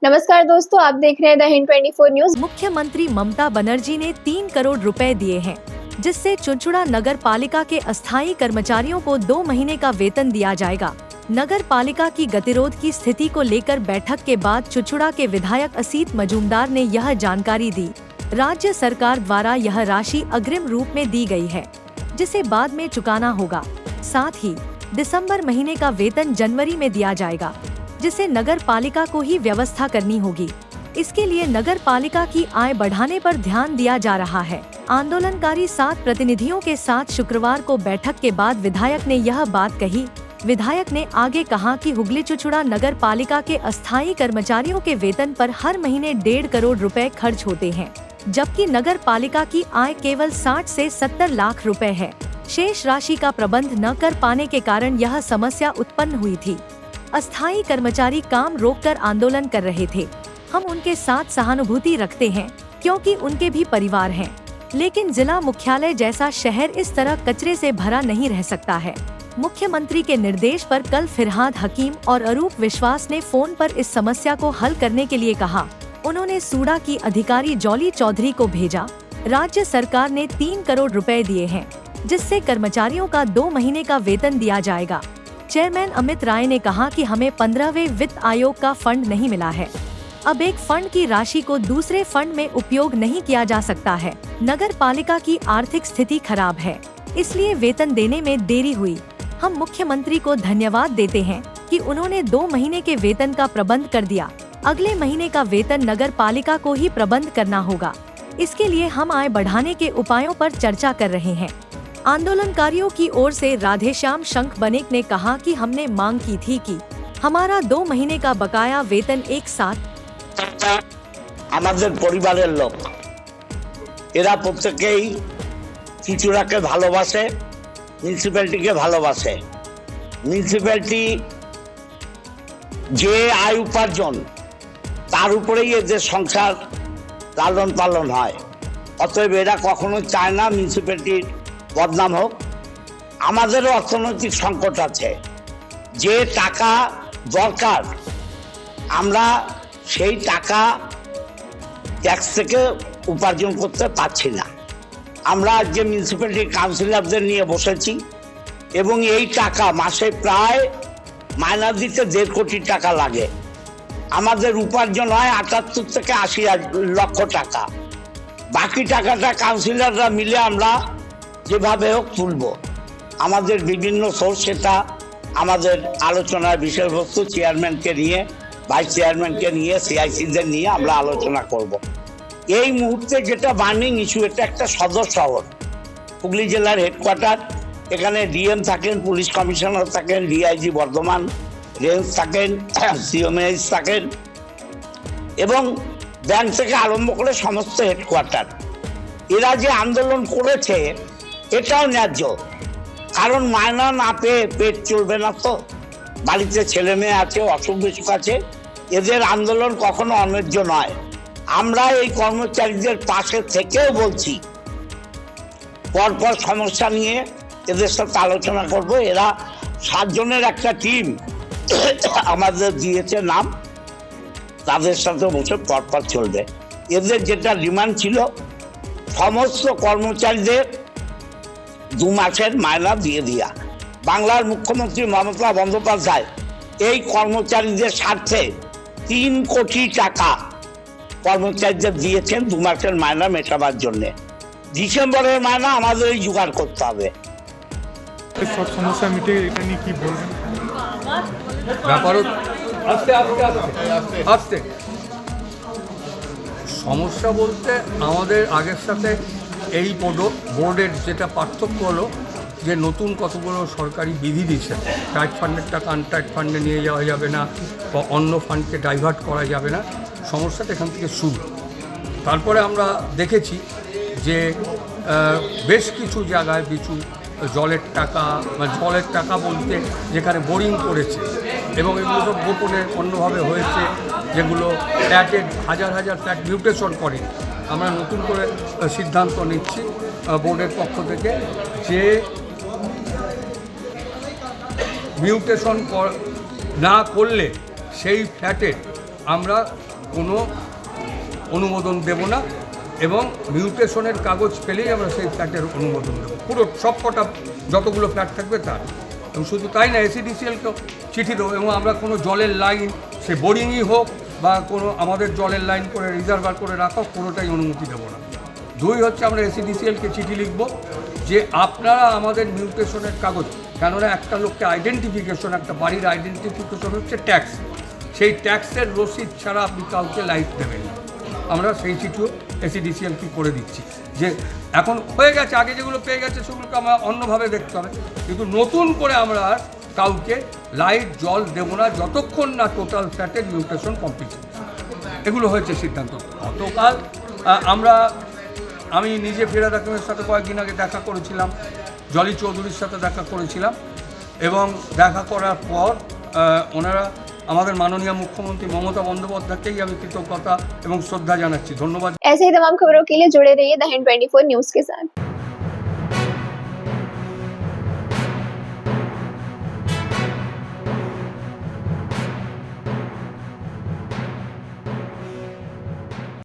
नमस्कार दोस्तों, आप देख रहे हैं द हिंद 24 न्यूज। मुख्यमंत्री ममता बनर्जी ने 3 करोड़ रुपए दिए हैं, जिससे चुनचुड़ा नगर पालिका के अस्थायी कर्मचारियों को 2 महीने का वेतन दिया जाएगा। नगर पालिका की गतिरोध की स्थिति को लेकर बैठक के बाद चुनचुड़ा के विधायक असीत मजूमदार ने यह जानकारी दी। राज्य सरकार द्वारा यह राशि अग्रिम रूप में दी गई है, जिसे बाद में चुकाना होगा। साथ ही दिसंबर महीने का वेतन जनवरी में दिया जाएगा, जिसे नगर पालिका को ही व्यवस्था करनी होगी। इसके लिए नगर पालिका की आय बढ़ाने पर ध्यान दिया जा रहा है। आंदोलनकारी 7 प्रतिनिधियों के साथ शुक्रवार को बैठक के बाद विधायक ने यह बात कही। विधायक ने आगे कहा कि हुगली चुचुड़ा नगर पालिका के अस्थायी कर्मचारियों के वेतन पर हर महीने 1.5 करोड़ रुपए खर्च होते हैं, जबकि नगर पालिका की आय केवल 60 से 70 लाख रुपए है। शेष राशि का प्रबंध न कर पाने के कारण यह समस्या उत्पन्न हुई थी। अस्थायी कर्मचारी काम रोककर आंदोलन कर रहे थे। हम उनके साथ सहानुभूति रखते हैं, क्योंकि उनके भी परिवार हैं। लेकिन जिला मुख्यालय जैसा शहर इस तरह कचरे से भरा नहीं रह सकता है। मुख्यमंत्री के निर्देश पर कल फिरहाद हकीम और अरूप विश्वास ने फोन पर इस समस्या को हल करने के लिए कहा। उन्होंने सूडा की अधिकारी जॉली चौधरी को भेजा। राज्य सरकार ने 3 करोड़ रुपए दिए हैं, जिससे कर्मचारियों का 2 महीने का वेतन दिया जाएगा। चेयरमैन अमित राय ने कहा कि हमें 15वें वित्त आयोग का फंड नहीं मिला है। अब एक फंड की राशि को दूसरे फंड में उपयोग नहीं किया जा सकता है। नगर पालिका की आर्थिक स्थिति खराब है, इसलिए वेतन देने में देरी हुई। हम मुख्यमंत्री को धन्यवाद देते हैं कि उन्होंने 2 महीने के वेतन का प्रबंध कर दिया। अगले महीने का वेतन नगर पालिका को ही प्रबंध करना होगा। इसके लिए हम आय बढ़ाने के उपायों पर चर्चा कर रहे हैं। आंदोलनकारियों की ओर से राधेश्याम शंख बनेक ने कहा कि हमने मांग की थी कि हमारा 2 महीने का बकाया वेतन एक साथ আমাদের পরিবারের লোক এরা প্রত্যেকেই চুচুড়াকে ভালোবাসে, মিউনিসিপ্যালিটিকে ভালোবাসে। মিউনিসিপ্যালিটি যে আয় উপার্জন তার উপরেই এদের সংসার লালন পালন হয়। অতএব এরা কখনো চায় না মিউনিসিপ্যালিটির বদনাম হোক। আমাদেরও অর্থনৈতিক সংকট আছে, যে টাকা দরকার আমরা সেই টাকা ট্যাক্স থেকে উপার্জন করতে পারছি না। আমরা যে মিউনিসিপ্যালিটি কাউন্সিলরদের নিয়ে বসেছি এবং এই টাকা মাসে প্রায় মাইনা দিতে 1.5 কোটি টাকা লাগে। আমাদের উপার্জন হয় 78 থেকে 80 লক্ষ টাকা। বাকি টাকাটা কাউন্সিলররা মিলে আমরা যেভাবে হোক তুলব। আমাদের বিভিন্ন সোর্স, সেটা আমাদের আলোচনার বিষয়বস্তু। চেয়ারম্যানকে নিয়ে, ভাইস চেয়ারম্যানকে নিয়ে, সিআইসিদের নিয়ে আমরা আলোচনা করব। এই মুহূর্তে যেটা বার্নিং ইস্যু, এটা একটা সদর শহর, হুগলি জেলার হেডকোয়ার্টার। এখানে ডিএম থাকেন, পুলিশ কমিশনার থাকেন, ডিআইজি বর্ধমান রেঞ্জ থাকেন, সিএমএইচ থাকেন এবং ব্যাংক থেকে আরম্ভ করে সমস্ত হেডকোয়ার্টার। এরা যে আন্দোলন করেছে এটাও ন্যায্য, কারণ মায়না না পেয়ে পেট চলবে না। তো বাড়িতে ছেলে মেয়ে আছে, অসুখ বিসুখ আছে। এদের আন্দোলন কখনো অন্যায্য নয়। আমরা এই কর্মচারীদের পাশে থেকেও বলছি, পরপর সমস্যা নিয়ে এদের সাথে আলোচনা করব। এরা 7 জনের একটা টিম আমাদের দিয়েছে নাম, তাদের সাথে বসে পরপর চলবে। এদের যেটা ডিমান্ড ছিল, সমস্ত কর্মচারীদের 2 মাসের মায়না দিয়ে দিয়া। বাংলার মুখ্যমন্ত্রী মমতা বন্দ্যোপাধ্যায় এই কর্মচারীদের স্বার্থে 3 কোটি টাকা কর্মচারীদের দিয়েছেন 2 মাসের মায়না মেটাবার জন্য। ডিসেম্বরের মায়না আমাদের জোগাড় করতে হবে। সব সমস্যা মিটে এটা নিয়ে কি বলবেন? ব্যাপারও আস্তে সমস্যা বলতে আমাদের আগের সাথে এই বোর্ডের যেটা পার্থক্য হলো যে নতুন কতগুলো সরকারি বিধি দিচ্ছে। টাইট ফান্ডের টাকা আনটাইট ফান্ডে নিয়ে যাওয়া যাবে না, বা অন্য ফান্ডকে ডাইভার্ট করা যাবে না। সমস্যাটা এখান থেকে শুরু। তারপরে আমরা দেখেছি যে বেশ কিছু জায়গায় জলের টাকা বলতে যেখানে বোরিং করেছে এবং এগুলো সব গোপনে অন্যভাবে হয়েছে, যেগুলো ফ্ল্যাটের হাজার ফ্ল্যাট মিউটেশন করে। আমরা নতুন করে সিদ্ধান্ত নিচ্ছি বোর্ডের পক্ষ থেকে যে মিউটেশন না করলে সেই ফ্ল্যাটে আমরা কোনো অনুমোদন দেব না, এবং মিউটেশনের কাগজ পেলেই আমরা সেই ফ্ল্যাটের অনুমোদন দেবো, পুরো সবকটা যতগুলো ফ্ল্যাট থাকবে তার। এবং শুধু তাই না, এসিডিসিএলকেও চিঠি দেবো, এবং আমরা কোনো জলের লাইন, সে বোরিংই হোক বা কোনো আমাদের জলের লাইন করে রিজার্ভার করে রাখা, কোনোটাই অনুমতি দেবো না। দুই হচ্ছে, আমরা এসিডিসিএলকে চিঠি লিখব যে আপনারা আমাদের মিউটেশনের কাগজ, কেননা একটা লোককে আইডেন্টিফিকেশন, একটা বাড়ির আইডেন্টিফিকেশন হচ্ছে ট্যাক্স, সেই ট্যাক্সের রসিদ ছাড়া আপনি কাউকে লাইট দেবেন না। আমরা সেই চিঠিও এসিডিসিএলকে করে দিচ্ছি, যে এখন হয়ে গেছে, আগে যেগুলো পেয়ে গেছে সেগুলোকে আমরা অন্যভাবে দেখতে হবে, কিন্তু নতুন করে আমরা আর কাউকে লাইট জল দেবো না যতক্ষণ না টোটাল ফ্ল্যাটের মিউটেশন কমপ্লিট। এগুলো হয়েছে সিদ্ধান্ত। গতকাল আমি নিজে ফিরহাদ হাকিমের সাথে কয়েকদিন আগে দেখা করেছিলাম, জলি চৌধুরীর সাথে দেখা করেছিলাম, এবং দেখা করার পর ওনারা আমাদের माननीय मुख्यमंत्री ममता बंदोपाध्याय আমি কৃতজ্ঞতা এবং শ্রদ্ধা জানাচ্ছি। ধন্যবাদ। ऐसे ही तमाम खबरों के लिए जुड़े रहिए द हिंद 24 न्यूज के साथ।